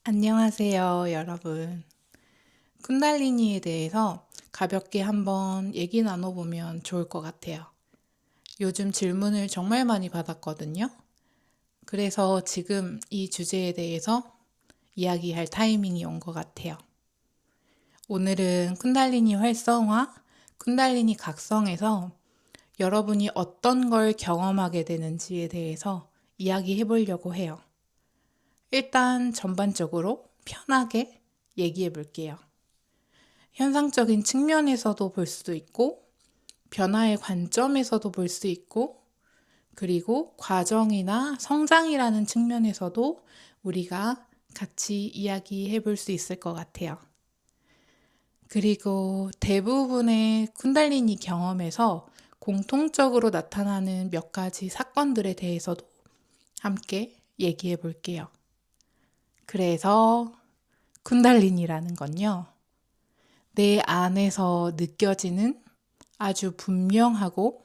안녕하세요, 여러분. 쿤달리니에 대해서 가볍게 한번 얘기 나눠보면 좋을 것 같아요. 요즘 질문을 정말 많이 받았거든요. 그래서 지금 이 주제에 대해서 이야기할 타이밍이 온 것 같아요. 오늘은 쿤달리니 활성화, 쿤달리니 각성에서 여러분이 어떤 걸 경험하게 되는지에 대해서 이야기해 보려고 해요. 일단 전반적으로 편하게 얘기해 볼게요. 현상적인 측면에서도 볼 수도 있고, 변화의 관점에서도 볼 수 있고, 그리고 과정이나 성장이라는 측면에서도 우리가 같이 이야기해 볼 수 있을 것 같아요. 그리고 대부분의 쿤달리니 경험에서 공통적으로 나타나는 몇 가지 사건들에 대해서도 함께 얘기해 볼게요. 그래서 쿤달리니라는 건요, 내 안에서 느껴지는 아주 분명하고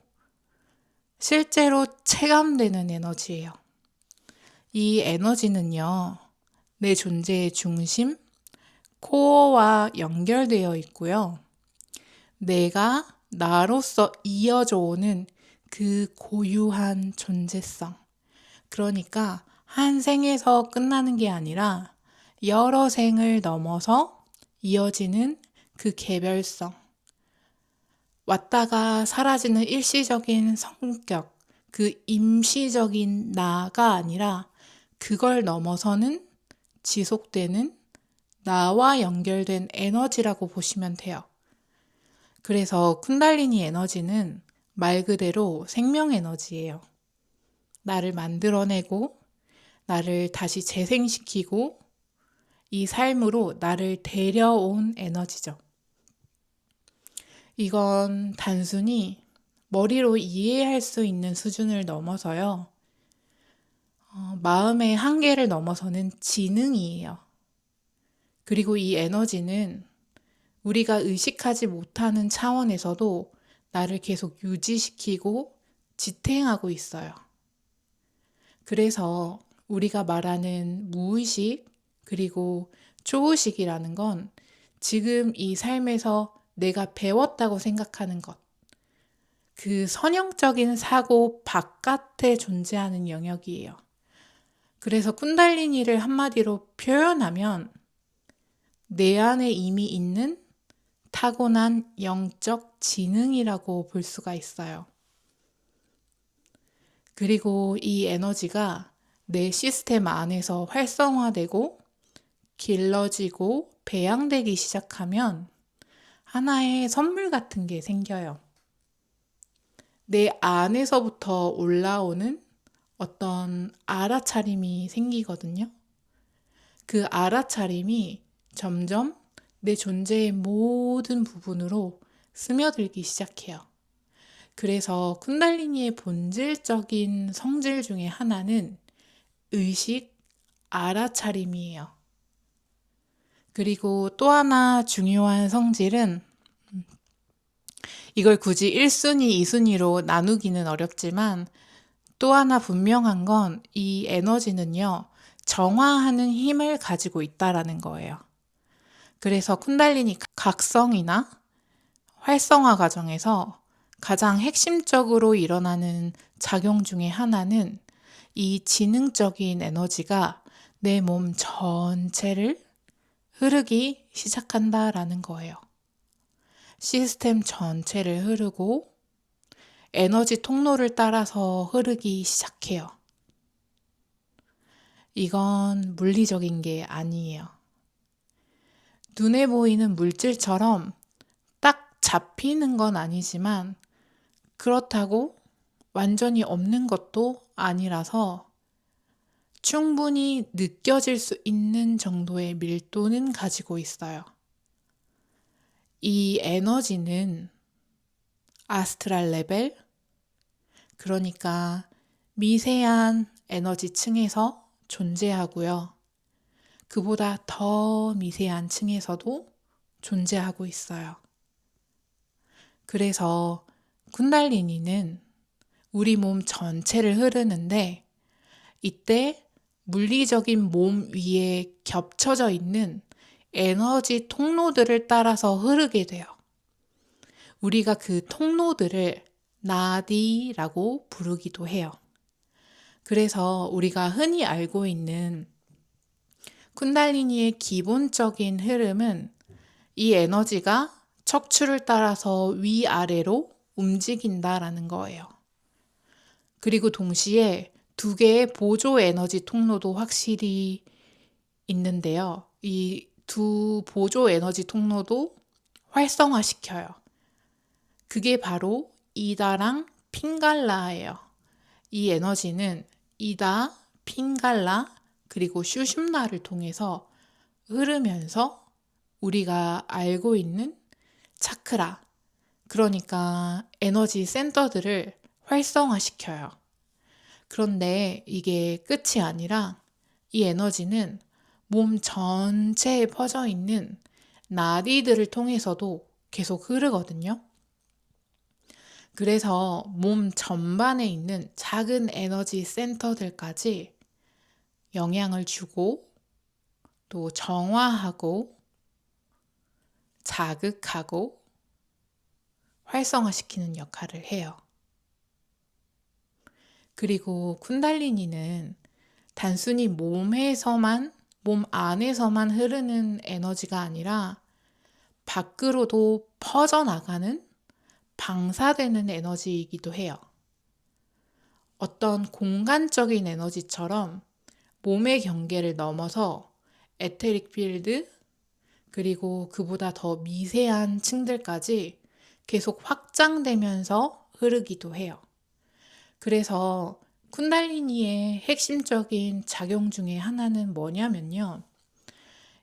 실제로 체감되는 에너지예요. 이 에너지는요, 내 존재의 중심, 코어와 연결되어 있고요. 내가 나로서 이어져 오는 그 고유한 존재성. 그러니까 한 생에서 끝나는 게 아니라 여러 생을 넘어서 이어지는 그 개별성. 왔다가 사라지는 일시적인 성격, 그 임시적인 나가 아니라 그걸 넘어서는 지속되는 나와 연결된 에너지라고 보시면 돼요. 그래서 쿤달리니 에너지는 말 그대로 생명 에너지예요. 나를 만들어내고, 나를 다시 재생시키고, 이 삶으로 나를 데려온 에너지죠. 이건 단순히 머리로 이해할 수 있는 수준을 넘어서요. 마음의 한계를 넘어서는 지능이에요. 그리고 이 에너지는 우리가 의식하지 못하는 차원에서도 나를 계속 유지시키고 지탱하고 있어요. 그래서 우리가 말하는 무의식 그리고 초의식이라는 건 지금 이 삶에서 내가 배웠다고 생각하는 것, 그 선형적인 사고 바깥에 존재하는 영역이에요. 그래서 쿤달리니를 한마디로 표현하면 내 안에 이미 있는 타고난 영적 지능이라고 볼 수가 있어요. 그리고 이 에너지가 내 시스템 안에서 활성화되고 길러지고 배양되기 시작하면 하나의 선물 같은 게 생겨요. 내 안에서부터 올라오는 어떤 알아차림이 생기거든요. 그 알아차림이 점점 내 존재의 모든 부분으로 스며들기 시작해요. 그래서 쿤달리니의 본질적인 성질 중에 하나는 의식, 알아차림이에요. 그리고 또 하나 중요한 성질은 이걸 굳이 1순위, 2순위로 나누기는 어렵지만 또 하나 분명한 건 이 에너지는요, 정화하는 힘을 가지고 있다라는 거예요. 그래서 쿤달리니 각성이나 활성화 과정에서 가장 핵심적으로 일어나는 작용 중에 하나는 이 지능적인 에너지가 내 몸 전체를 흐르기 시작한다라는 거예요. 시스템 전체를 흐르고 에너지 통로를 따라서 흐르기 시작해요. 이건 물리적인 게 아니에요. 눈에 보이는 물질처럼 딱 잡히는 건 아니지만 그렇다고 완전히 없는 것도 아니라서 충분히 느껴질 수 있는 정도의 밀도는 가지고 있어요. 이 에너지는 아스트랄 레벨, 그러니까 미세한 에너지 층에서 존재하고요. 그보다 더 미세한 층에서도 존재하고 있어요. 그래서 쿤달리니는 우리 몸 전체를 흐르는데 이때 물리적인 몸 위에 겹쳐져 있는 에너지 통로들을 따라서 흐르게 돼요. 우리가 그 통로들을 나디라고 부르기도 해요. 그래서 우리가 흔히 알고 있는 쿤달리니의 기본적인 흐름은 이 에너지가 척추를 따라서 위아래로 움직인다라는 거예요. 그리고 동시에 두 개의 보조 에너지 통로도 확실히 있는데요. 이 두 보조 에너지 통로도 활성화시켜요. 그게 바로 이다랑 핑갈라예요. 이 에너지는 이다, 핑갈라, 그리고 슈슌나를 통해서 흐르면서 우리가 알고 있는 차크라, 그러니까 에너지 센터들을 활성화시켜요. 그런데 이게 끝이 아니라 이 에너지는 몸 전체에 퍼져 있는 나디들을 통해서도 계속 흐르거든요. 그래서 몸 전반에 있는 작은 에너지 센터들까지 영향을 주고 또 정화하고 자극하고 활성화시키는 역할을 해요. 그리고 쿤달리니는 단순히 몸 안에서만 흐르는 에너지가 아니라 밖으로도 퍼져나가는 방사되는 에너지이기도 해요. 어떤 공간적인 에너지처럼 몸의 경계를 넘어서 에테릭 필드, 그리고 그보다 더 미세한 층들까지 계속 확장되면서 흐르기도 해요. 그래서 쿤달리니의 핵심적인 작용 중에 하나는 뭐냐면요.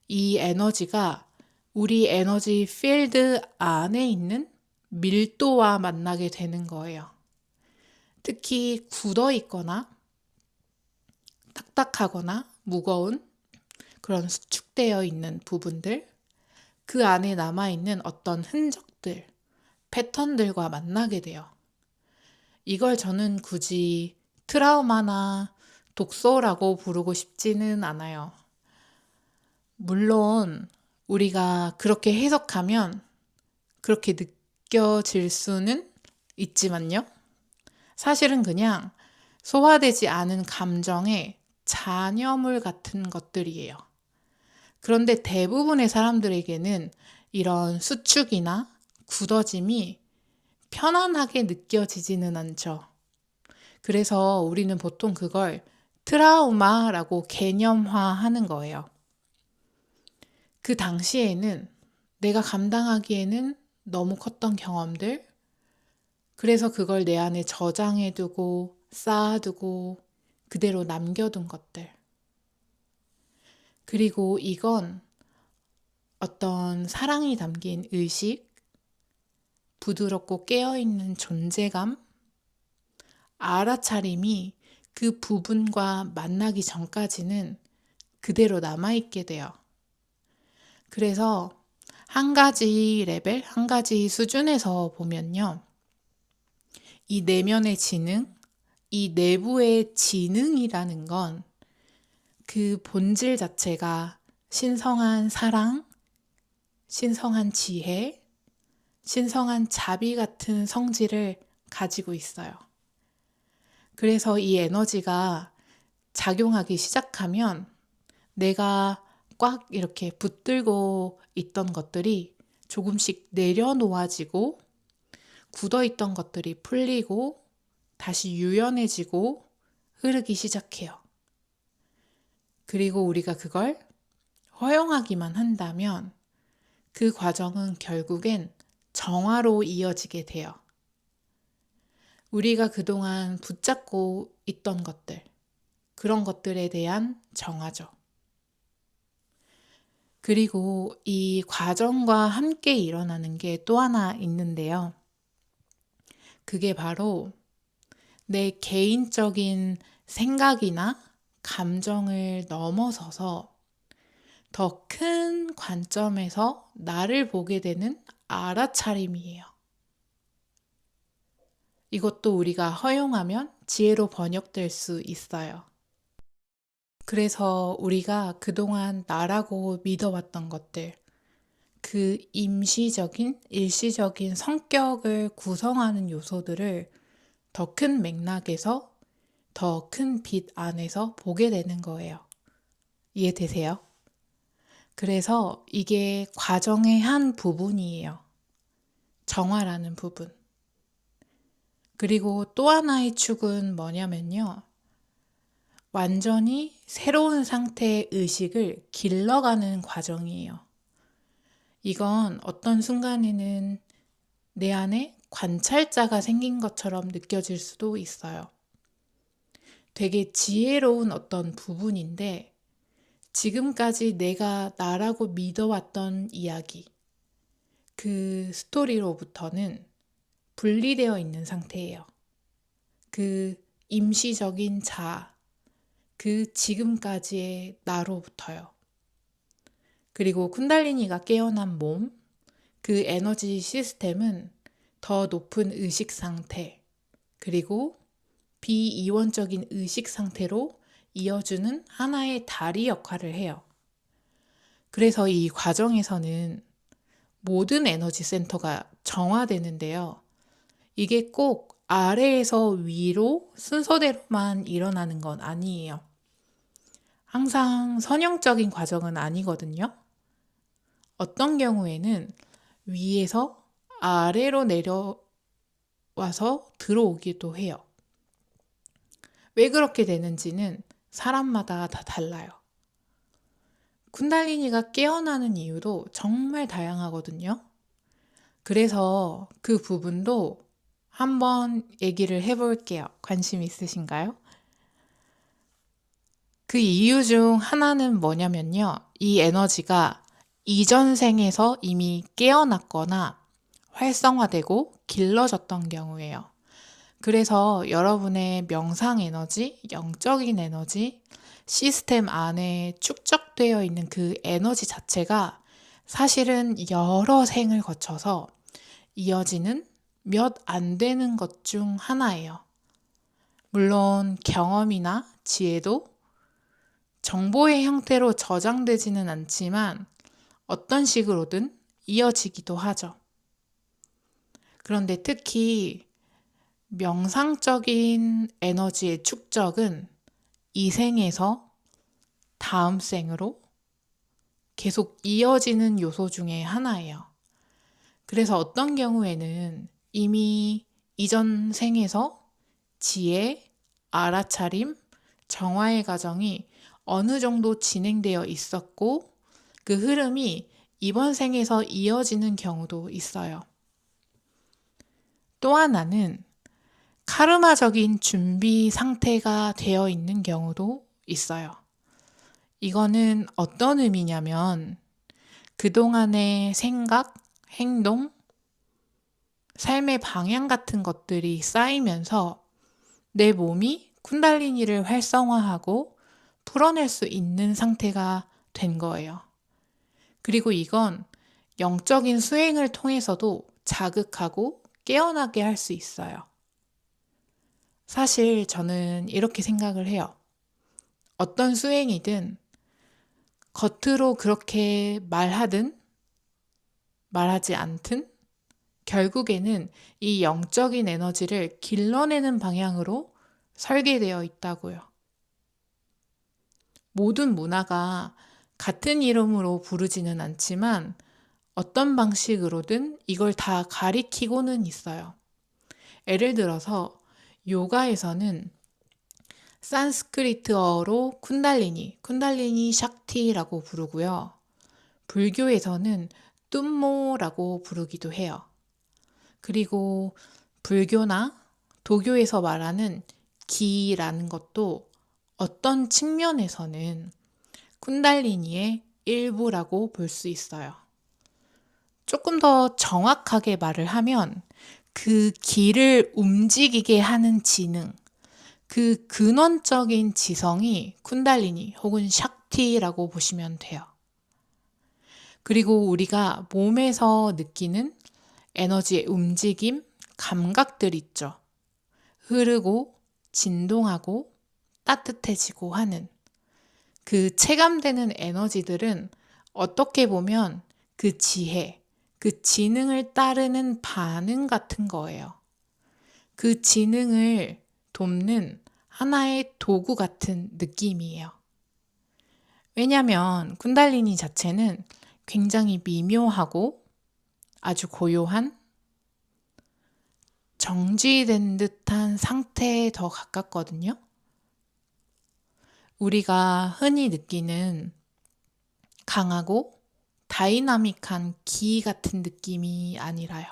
이 에너지가 우리 에너지 필드 안에 있는 밀도와 만나게 되는 거예요. 특히 굳어 있거나 딱딱하거나 무거운 그런 수축되어 있는 부분들, 그 안에 남아있는 어떤 흔적들, 패턴들과 만나게 돼요. 이걸 저는 굳이 트라우마나 독소라고 부르고 싶지는 않아요. 물론 우리가 그렇게 해석하면 그렇게 느껴질 수는 있지만요. 사실은 그냥 소화되지 않은 감정의 잔여물 같은 것들이에요. 그런데 대부분의 사람들에게는 이런 수축이나 굳어짐이 편안하게 느껴지지는 않죠. 그래서 우리는 보통 그걸 트라우마라고 개념화하는 거예요. 그 당시에는 내가 감당하기에는 너무 컸던 경험들, 그래서 그걸 내 안에 저장해두고 쌓아두고 그대로 남겨둔 것들. 그리고 이건 어떤 사랑이 담긴 의식, 부드럽고 깨어있는 존재감, 알아차림이 그 부분과 만나기 전까지는 그대로 남아있게 돼요. 그래서 한 가지 레벨, 한 가지 수준에서 보면요. 이 내면의 지능, 이 내부의 지능이라는 건 그 본질 자체가 신성한 사랑, 신성한 지혜, 신성한 자비 같은 성질을 가지고 있어요. 그래서 이 에너지가 작용하기 시작하면 내가 꽉 이렇게 붙들고 있던 것들이 조금씩 내려놓아지고 굳어있던 것들이 풀리고 다시 유연해지고 흐르기 시작해요. 그리고 우리가 그걸 허용하기만 한다면 그 과정은 결국엔 정화로 이어지게 돼요. 우리가 그동안 붙잡고 있던 것들, 그런 것들에 대한 정화죠. 그리고 이 과정과 함께 일어나는 게 또 하나 있는데요. 그게 바로 내 개인적인 생각이나 감정을 넘어서서 더 큰 관점에서 나를 보게 되는 알아차림이에요. 이것도 우리가 허용하면 지혜로 번역될 수 있어요. 그래서 우리가 그동안 나라고 믿어왔던 것들, 그 임시적인, 일시적인 성격을 구성하는 요소들을 더 큰 맥락에서, 더 큰 빛 안에서 보게 되는 거예요. 이해되세요? 그래서 이게 과정의 한 부분이에요. 정화라는 부분. 그리고 또 하나의 축은 뭐냐면요. 완전히 새로운 상태의 의식을 길러가는 과정이에요. 이건 어떤 순간에는 내 안에 관찰자가 생긴 것처럼 느껴질 수도 있어요. 되게 지혜로운 어떤 부분인데 지금까지 내가 나라고 믿어왔던 이야기, 그 스토리로부터는 분리되어 있는 상태예요. 그 임시적인 자, 그 지금까지의 나로부터요. 그리고 쿤달리니가 깨어난 몸, 그 에너지 시스템은 더 높은 의식 상태, 그리고 비이원적인 의식 상태로 이어주는 하나의 다리 역할을 해요. 그래서 이 과정에서는 모든 에너지 센터가 정화되는데요. 이게 꼭 아래에서 위로 순서대로만 일어나는 건 아니에요. 항상 선형적인 과정은 아니거든요. 어떤 경우에는 위에서 아래로 내려와서 들어오기도 해요. 왜 그렇게 되는지는 사람마다 다 달라요. 쿤달리니가 깨어나는 이유도 정말 다양하거든요. 그래서 그 부분도 한번 얘기를 해볼게요. 관심 있으신가요? 그 이유 중 하나는 뭐냐면요. 이 에너지가 이전 생에서 이미 깨어났거나 활성화되고 길러졌던 경우예요. 그래서 여러분의 명상 에너지, 영적인 에너지, 시스템 안에 축적되어 있는 그 에너지 자체가 사실은 여러 생을 거쳐서 이어지는 몇 안 되는 것 중 하나예요. 물론 경험이나 지혜도 정보의 형태로 저장되지는 않지만 어떤 식으로든 이어지기도 하죠. 그런데 특히 명상적인 에너지의 축적은 이 생에서 다음 생으로 계속 이어지는 요소 중에 하나예요. 그래서 어떤 경우에는 이미 이전 생에서 지혜, 알아차림, 정화의 과정이 어느 정도 진행되어 있었고 그 흐름이 이번 생에서 이어지는 경우도 있어요. 또 하나는 카르마적인 준비 상태가 되어 있는 경우도 있어요. 이거는 어떤 의미냐면 그동안의 생각, 행동, 삶의 방향 같은 것들이 쌓이면서 내 몸이 쿤달리니를 활성화하고 풀어낼 수 있는 상태가 된 거예요. 그리고 이건 영적인 수행을 통해서도 자극하고 깨어나게 할 수 있어요. 사실 저는 이렇게 생각을 해요. 어떤 수행이든 겉으로 그렇게 말하든 말하지 않든 결국에는 이 영적인 에너지를 길러내는 방향으로 설계되어 있다고요. 모든 문화가 같은 이름으로 부르지는 않지만 어떤 방식으로든 이걸 다 가리키고는 있어요. 예를 들어서 요가에서는 산스크리트어로 쿤달리니 샥티라고 부르고요. 불교에서는 뚱모라고 부르기도 해요. 그리고 불교나 도교에서 말하는 기라는 것도 어떤 측면에서는 쿤달리니의 일부라고 볼 수 있어요. 조금 더 정확하게 말을 하면 그 기를 움직이게 하는 지능, 그 근원적인 지성이 쿤달리니 혹은 샥티라고 보시면 돼요. 그리고 우리가 몸에서 느끼는 에너지의 움직임, 감각들 있죠. 흐르고, 진동하고, 따뜻해지고 하는. 그 체감되는 에너지들은 어떻게 보면 그 지혜, 그 지능을 따르는 반응 같은 거예요. 그 지능을 돕는 하나의 도구 같은 느낌이에요. 왜냐면 쿤달리니 자체는 굉장히 미묘하고 아주 고요한 정지된 듯한 상태에 더 가깝거든요. 우리가 흔히 느끼는 강하고 다이나믹한 기 같은 느낌이 아니라요.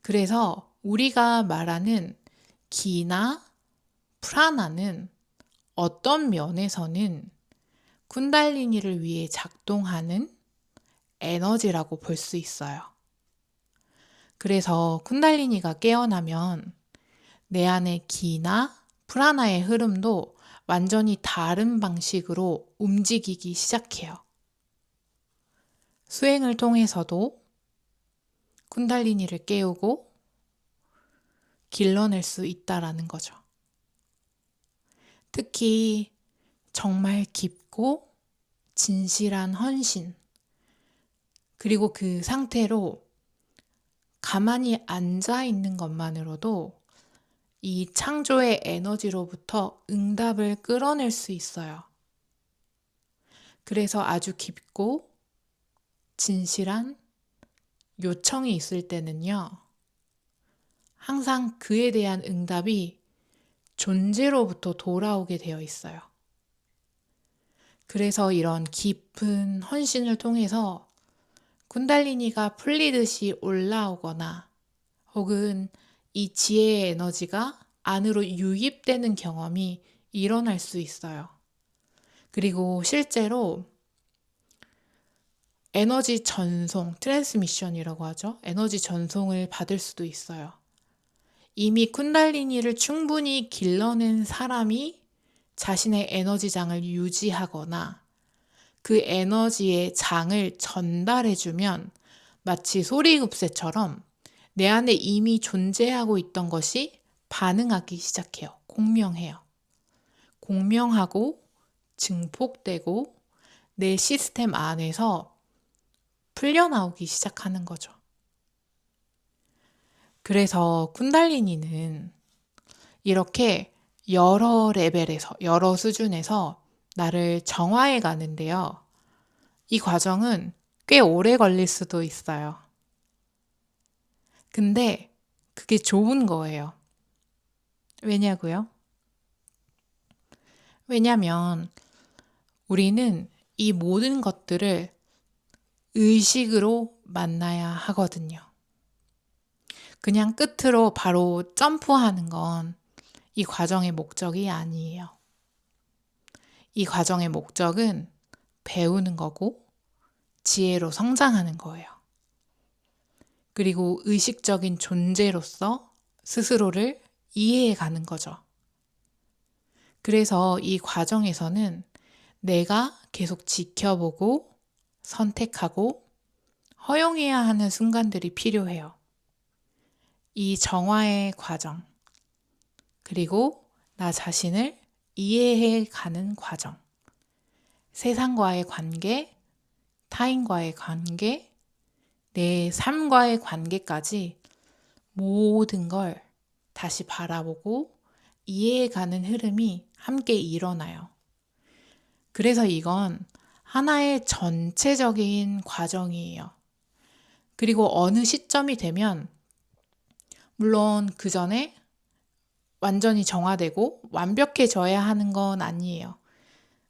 그래서 우리가 말하는 기나 프라나는 어떤 면에서는 쿤달리니를 위해 작동하는 에너지라고 볼 수 있어요. 그래서 쿤달리니가 깨어나면 내 안의 기나 프라나의 흐름도 완전히 다른 방식으로 움직이기 시작해요. 수행을 통해서도 쿤달리니를 깨우고 길러낼 수 있다라는 거죠. 특히 정말 깊고 진실한 헌신, 그리고 그 상태로 가만히 앉아 있는 것만으로도 이 창조의 에너지로부터 응답을 끌어낼 수 있어요. 그래서 아주 깊고 진실한 요청이 있을 때는요, 항상 그에 대한 응답이 존재로부터 돌아오게 되어 있어요. 그래서 이런 깊은 헌신을 통해서 쿤달리니가 풀리듯이 올라오거나 혹은 이 지혜의 에너지가 안으로 유입되는 경험이 일어날 수 있어요. 그리고 실제로 에너지 전송, 트랜스미션이라고 하죠. 에너지 전송을 받을 수도 있어요. 이미 쿤달리니를 충분히 길러낸 사람이 자신의 에너지장을 유지하거나 그 에너지의 장을 전달해주면 마치 소리급새처럼 내 안에 이미 존재하고 있던 것이 반응하기 시작해요. 공명해요. 공명하고 증폭되고 내 시스템 안에서 풀려나오기 시작하는 거죠. 그래서 쿤달리니는 이렇게 여러 레벨에서, 여러 수준에서 나를 정화해 가는데요. 이 과정은 꽤 오래 걸릴 수도 있어요. 근데 그게 좋은 거예요. 왜냐고요? 왜냐면 우리는 이 모든 것들을 의식으로 만나야 하거든요. 그냥 끝으로 바로 점프하는 건 이 과정의 목적이 아니에요. 이 과정의 목적은 배우는 거고 지혜로 성장하는 거예요. 그리고 의식적인 존재로서 스스로를 이해해 가는 거죠. 그래서 이 과정에서는 내가 계속 지켜보고 선택하고 허용해야 하는 순간들이 필요해요. 이 정화의 과정, 그리고 나 자신을 이해해 가는 과정, 세상과의 관계, 타인과의 관계, 내 삶과의 관계까지 모든 걸 다시 바라보고 이해해가는 흐름이 함께 일어나요. 그래서 이건 하나의 전체적인 과정이에요. 그리고 어느 시점이 되면, 물론 그 전에 완전히 정화되고 완벽해져야 하는 건 아니에요.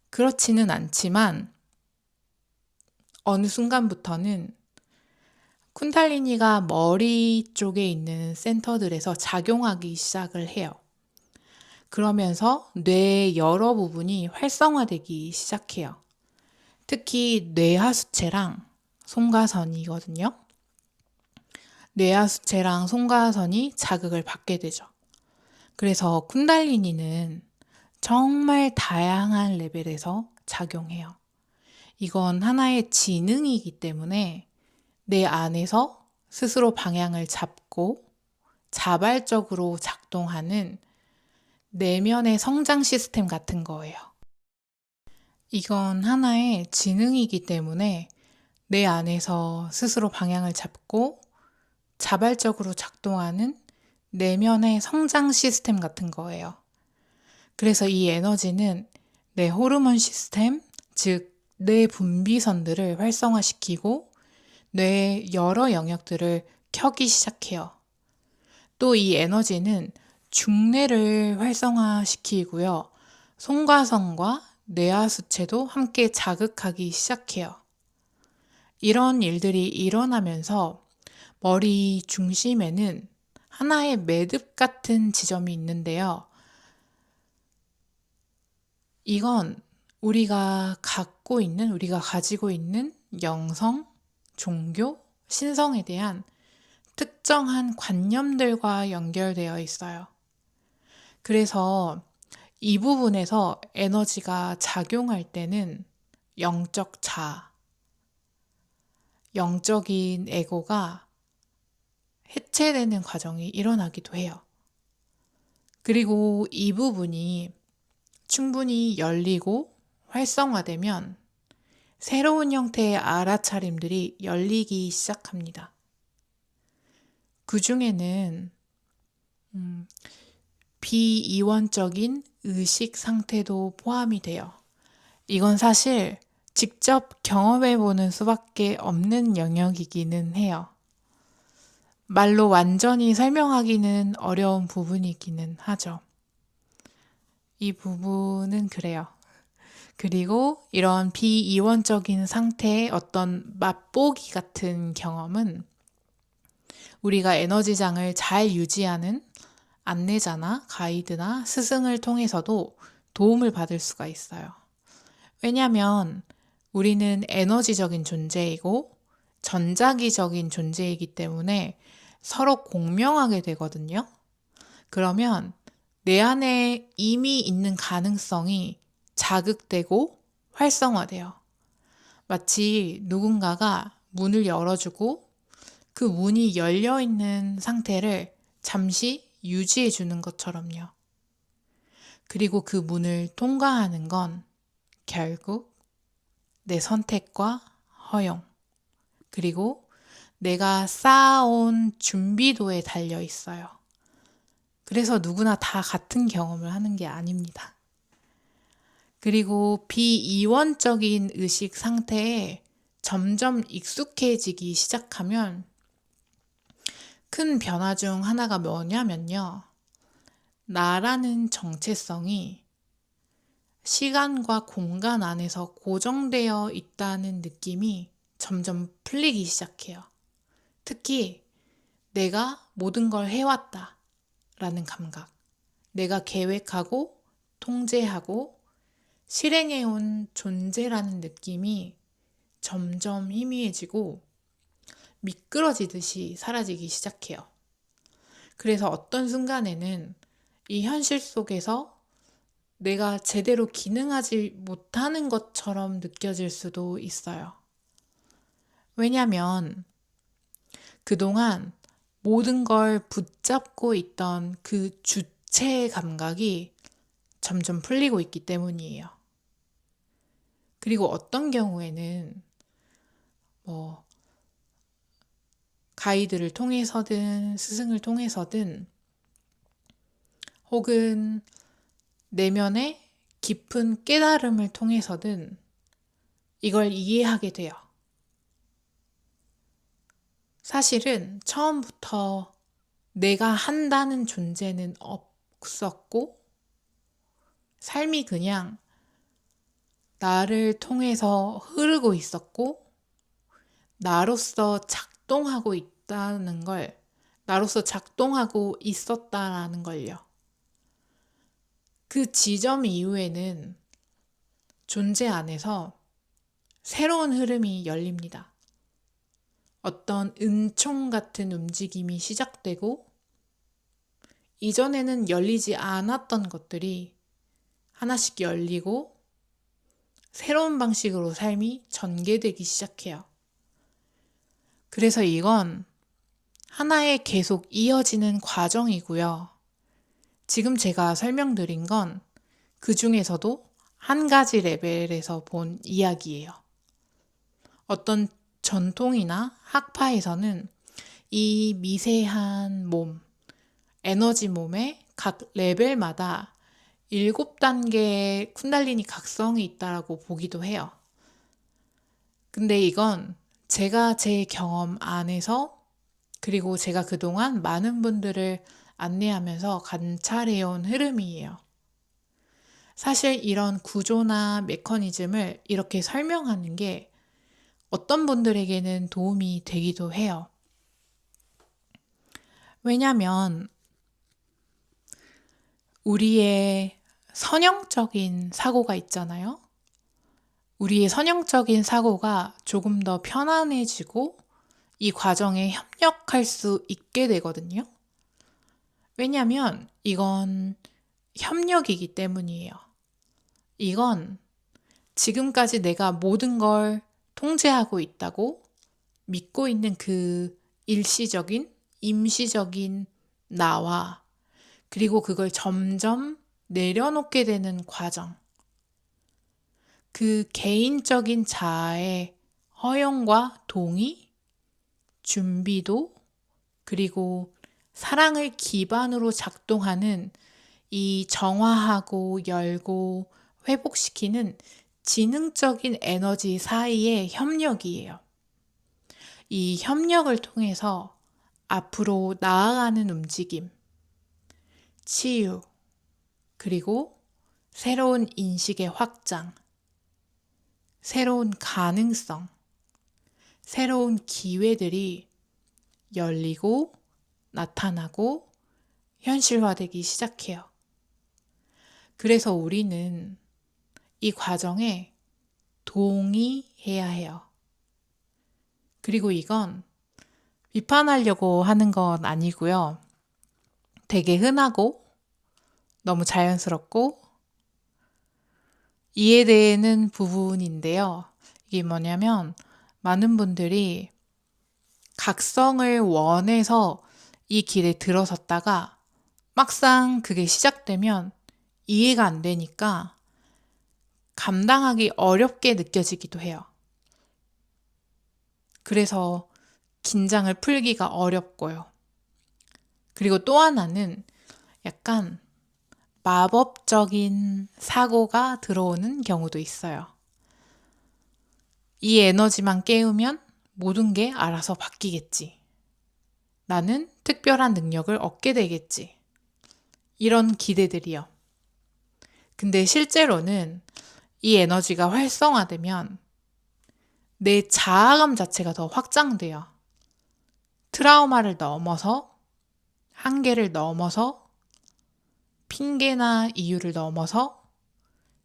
그렇지는 않지만, 어느 순간부터는 쿤달리니가 머리 쪽에 있는 센터들에서 작용하기 시작을 해요. 그러면서 뇌의 여러 부분이 활성화되기 시작해요. 특히 뇌하수체랑 송가선이거든요. 뇌하수체랑 송가선이 자극을 받게 되죠. 그래서 쿤달리니는 정말 다양한 레벨에서 작용해요. 이건 하나의 지능이기 때문에 내 안에서 스스로 방향을 잡고 자발적으로 작동하는 내면의 성장 시스템 같은 거예요. 이건 하나의 지능이기 때문에 내 안에서 스스로 방향을 잡고 자발적으로 작동하는 내면의 성장 시스템 같은 거예요. 그래서 이 에너지는 내 호르몬 시스템, 즉, 뇌 분비선들을 활성화시키고 뇌의 여러 영역들을 켜기 시작해요. 또 이 에너지는 중뇌를 활성화시키고요. 송과성과 뇌하수체도 함께 자극하기 시작해요. 이런 일들이 일어나면서 머리 중심에는 하나의 매듭 같은 지점이 있는데요. 이건 우리가 가지고 있는 영성, 종교, 신성에 대한 특정한 관념들과 연결되어 있어요. 그래서 이 부분에서 에너지가 작용할 때는 영적 자아, 영적인 에고가 해체되는 과정이 일어나기도 해요. 그리고 이 부분이 충분히 열리고 활성화되면 새로운 형태의 알아차림들이 열리기 시작합니다. 그 중에는 비이원적인 의식 상태도 포함이 돼요. 이건 사실 직접 경험해보는 수밖에 없는 영역이기는 해요. 말로 완전히 설명하기는 어려운 부분이기는 하죠. 이 부분은 그래요. 그리고 이런 비이원적인 상태의 어떤 맛보기 같은 경험은 우리가 에너지장을 잘 유지하는 안내자나 가이드나 스승을 통해서도 도움을 받을 수가 있어요. 왜냐하면 우리는 에너지적인 존재이고 전자기적인 존재이기 때문에 서로 공명하게 되거든요. 그러면 내 안에 이미 있는 가능성이 자극되고 활성화돼요. 마치 누군가가 문을 열어주고 그 문이 열려있는 상태를 잠시 유지해 주는 것처럼요. 그리고 그 문을 통과하는 건 결국 내 선택과 허용, 그리고 내가 쌓아온 준비도에 달려 있어요. 그래서 누구나 다 같은 경험을 하는 게 아닙니다. 그리고 비이원적인 의식 상태에 점점 익숙해지기 시작하면 큰 변화 중 하나가 뭐냐면요. 나라는 정체성이 시간과 공간 안에서 고정되어 있다는 느낌이 점점 풀리기 시작해요. 특히 내가 모든 걸 해왔다 라는 감각, 내가 계획하고 통제하고 실행해온 존재라는 느낌이 점점 희미해지고 미끄러지듯이 사라지기 시작해요. 그래서 어떤 순간에는 이 현실 속에서 내가 제대로 기능하지 못하는 것처럼 느껴질 수도 있어요. 왜냐면 그동안 모든 걸 붙잡고 있던 그 주체의 감각이 점점 풀리고 있기 때문이에요. 그리고 어떤 경우에는 가이드를 통해서든 스승을 통해서든 혹은 내면의 깊은 깨달음을 통해서든 이걸 이해하게 돼요. 사실은 처음부터 내가 한다는 존재는 없었고 삶이 그냥 나를 통해서 흐르고 있었고 나로서 작동하고 있었다라는 걸요. 그 지점 이후에는 존재 안에서 새로운 흐름이 열립니다. 어떤 은총 같은 움직임이 시작되고 이전에는 열리지 않았던 것들이 하나씩 열리고 새로운 방식으로 삶이 전개되기 시작해요. 그래서 이건 하나의 계속 이어지는 과정이고요. 지금 제가 설명드린 건 그 중에서도 한 가지 레벨에서 본 이야기예요. 어떤 전통이나 학파에서는 이 미세한 몸, 에너지 몸의 각 레벨마다 7단계의 쿤달리니 각성이 있다고 보기도 해요. 근데 이건 제가 제 경험 안에서 그리고 제가 그동안 많은 분들을 안내하면서 관찰해온 흐름이에요. 사실 이런 구조나 메커니즘을 이렇게 설명하는 게 어떤 분들에게는 도움이 되기도 해요. 왜냐면 우리의 선형적인 사고가 있잖아요. 우리의 선형적인 사고가 조금 더 편안해지고 이 과정에 협력할 수 있게 되거든요. 왜냐면 이건 협력이기 때문이에요. 이건 지금까지 내가 모든 걸 통제하고 있다고 믿고 있는 그 일시적인, 임시적인 나와 그리고 그걸 점점 내려놓게 되는 과정. 그 개인적인 자아의 허용과 동의, 준비도, 그리고 사랑을 기반으로 작동하는 이 정화하고 열고 회복시키는 지능적인 에너지 사이의 협력이에요. 이 협력을 통해서 앞으로 나아가는 움직임, 치유, 그리고 새로운 인식의 확장, 새로운 가능성, 새로운 기회들이 열리고 나타나고 현실화되기 시작해요. 그래서 우리는 이 과정에 동의해야 해요. 그리고 이건 비판하려고 하는 건 아니고요. 되게 흔하고 너무 자연스럽고 이해되는 부분인데요. 이게 뭐냐면 많은 분들이 각성을 원해서 이 길에 들어섰다가 막상 그게 시작되면 이해가 안 되니까 감당하기 어렵게 느껴지기도 해요. 그래서 긴장을 풀기가 어렵고요. 그리고 또 하나는 약간 마법적인 사고가 들어오는 경우도 있어요. 이 에너지만 깨우면 모든 게 알아서 바뀌겠지. 나는 특별한 능력을 얻게 되겠지. 이런 기대들이요. 근데 실제로는 이 에너지가 활성화되면 내 자아감 자체가 더 확장돼요. 트라우마를 넘어서, 한계를 넘어서, 핑계나 이유를 넘어서,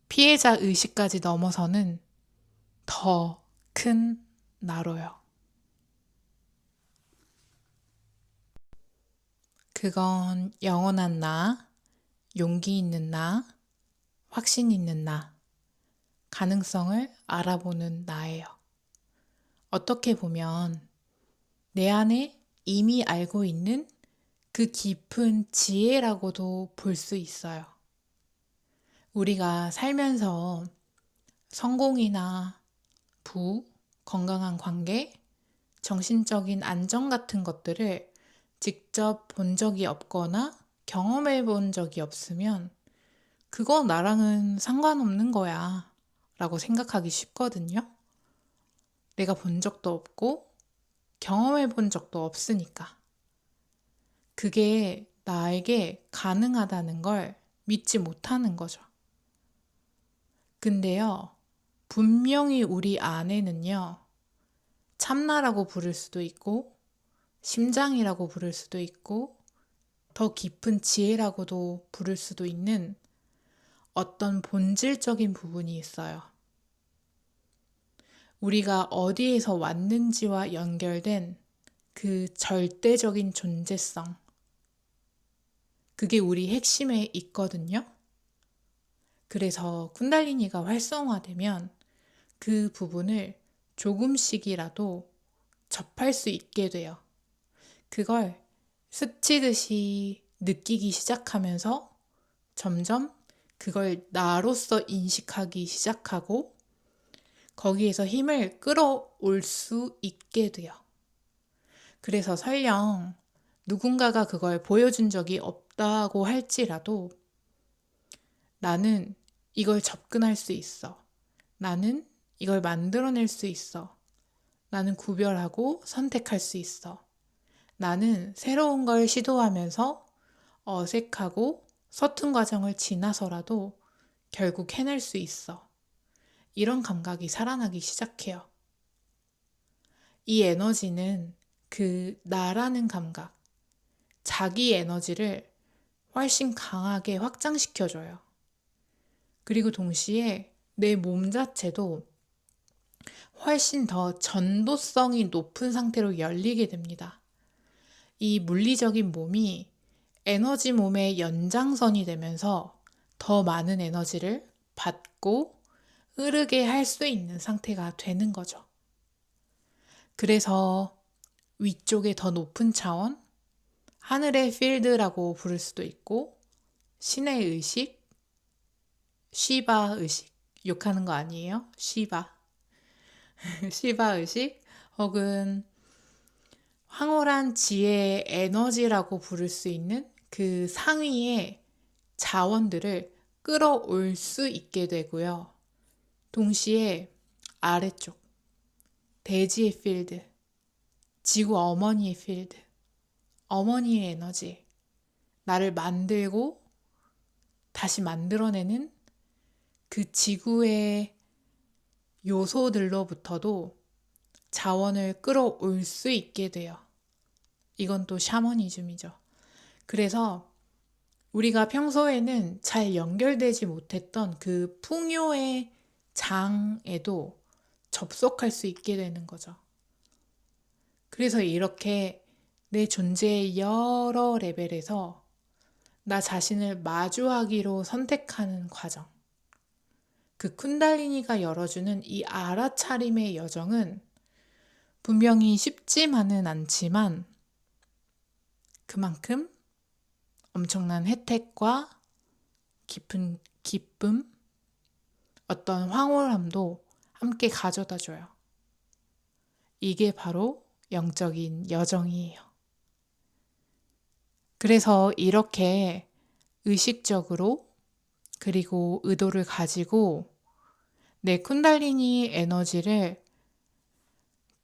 피해자 의식까지 넘어서는 더 큰 나로요. 그건 영원한 나, 용기 있는 나, 확신 있는 나, 가능성을 알아보는 나예요. 어떻게 보면 내 안에 이미 알고 있는 그 깊은 지혜라고도 볼 수 있어요. 우리가 살면서 성공이나 부, 건강한 관계, 정신적인 안정 같은 것들을 직접 본 적이 없거나 경험해 본 적이 없으면 그거 나랑은 상관없는 거야 라고 생각하기 쉽거든요. 내가 본 적도 없고 경험해 본 적도 없으니까. 그게 나에게 가능하다는 걸 믿지 못하는 거죠. 근데요, 분명히 우리 안에는요, 참나라고 부를 수도 있고, 심장이라고 부를 수도 있고, 더 깊은 지혜라고도 부를 수도 있는 어떤 본질적인 부분이 있어요. 우리가 어디에서 왔는지와 연결된 그 절대적인 존재성. 그게 우리 핵심에 있거든요. 그래서 쿤달리니가 활성화되면 그 부분을 조금씩이라도 접할 수 있게 돼요. 그걸 스치듯이 느끼기 시작하면서 점점 그걸 나로서 인식하기 시작하고 거기에서 힘을 끌어올 수 있게 돼요. 그래서 설령 누군가가 그걸 보여준 적이 없다고 할지라도 나는 이걸 접근할 수 있어. 나는 이걸 만들어낼 수 있어. 나는 구별하고 선택할 수 있어. 나는 새로운 걸 시도하면서 어색하고 서툰 과정을 지나서라도 결국 해낼 수 있어. 이런 감각이 살아나기 시작해요. 이 에너지는 그 나라는 감각, 자기 에너지를 훨씬 강하게 확장시켜줘요. 그리고 동시에 내 몸 자체도 훨씬 더 전도성이 높은 상태로 열리게 됩니다. 이 물리적인 몸이 에너지 몸의 연장선이 되면서 더 많은 에너지를 받고 흐르게 할 수 있는 상태가 되는 거죠. 그래서 위쪽에 더 높은 차원, 하늘의 필드라고 부를 수도 있고, 신의 의식, 쉬바 의식, 욕하는 거 아니에요? 쉬바. 쉬바 의식, 혹은 황홀한 지혜의 에너지라고 부를 수 있는 그 상위의 자원들을 끌어올 수 있게 되고요. 동시에 아래쪽, 대지의 필드, 지구 어머니의 필드, 어머니의 에너지, 나를 만들고 다시 만들어내는 그 지구의 요소들로부터도 자원을 끌어올 수 있게 돼요. 이건 또 샤머니즘이죠. 그래서 우리가 평소에는 잘 연결되지 못했던 그 풍요의 장에도 접속할 수 있게 되는 거죠. 그래서 이렇게 내 존재의 여러 레벨에서 나 자신을 마주하기로 선택하는 과정. 그 쿤달리니가 열어주는 이 알아차림의 여정은 분명히 쉽지만은 않지만 그만큼 엄청난 혜택과 깊은 기쁨, 어떤 황홀함도 함께 가져다 줘요. 이게 바로 영적인 여정이에요. 그래서 이렇게 의식적으로 그리고 의도를 가지고 내 쿤달리니 에너지를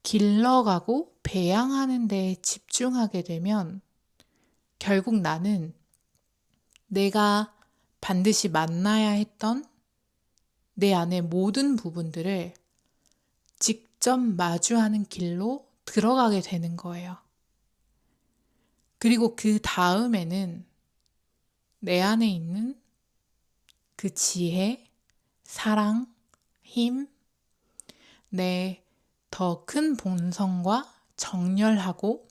길러가고 배양하는 데 집중하게 되면 결국 나는 내가 반드시 만나야 했던 내 안의 모든 부분들을 직접 마주하는 길로 들어가게 되는 거예요. 그리고 그 다음에는 내 안에 있는 그 지혜, 사랑, 힘, 내 더 큰 본성과 정렬하고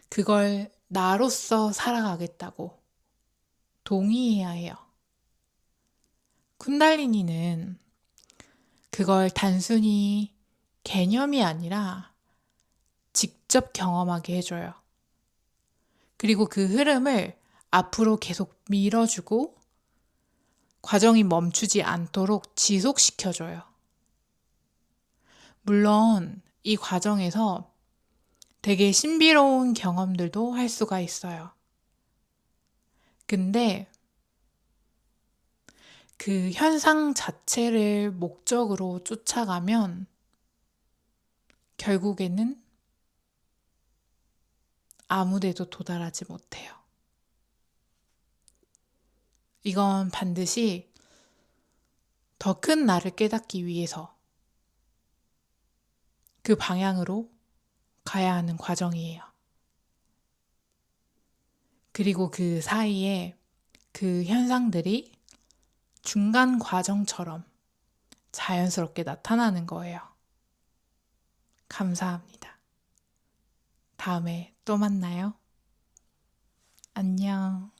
그걸 나로서 살아가겠다고 동의해야 해요. 쿤달리니는 그걸 단순히 개념이 아니라 직접 경험하게 해줘요. 그리고 그 흐름을 앞으로 계속 밀어주고 과정이 멈추지 않도록 지속시켜줘요. 물론 이 과정에서 되게 신비로운 경험들도 할 수가 있어요. 근데 그 현상 자체를 목적으로 쫓아가면 결국에는 아무데도 도달하지 못해요. 이건 반드시 더 큰 나를 깨닫기 위해서 그 방향으로 가야 하는 과정이에요. 그리고 그 사이에 그 현상들이 중간 과정처럼 자연스럽게 나타나는 거예요. 감사합니다. 다음에 또 만나요. 안녕.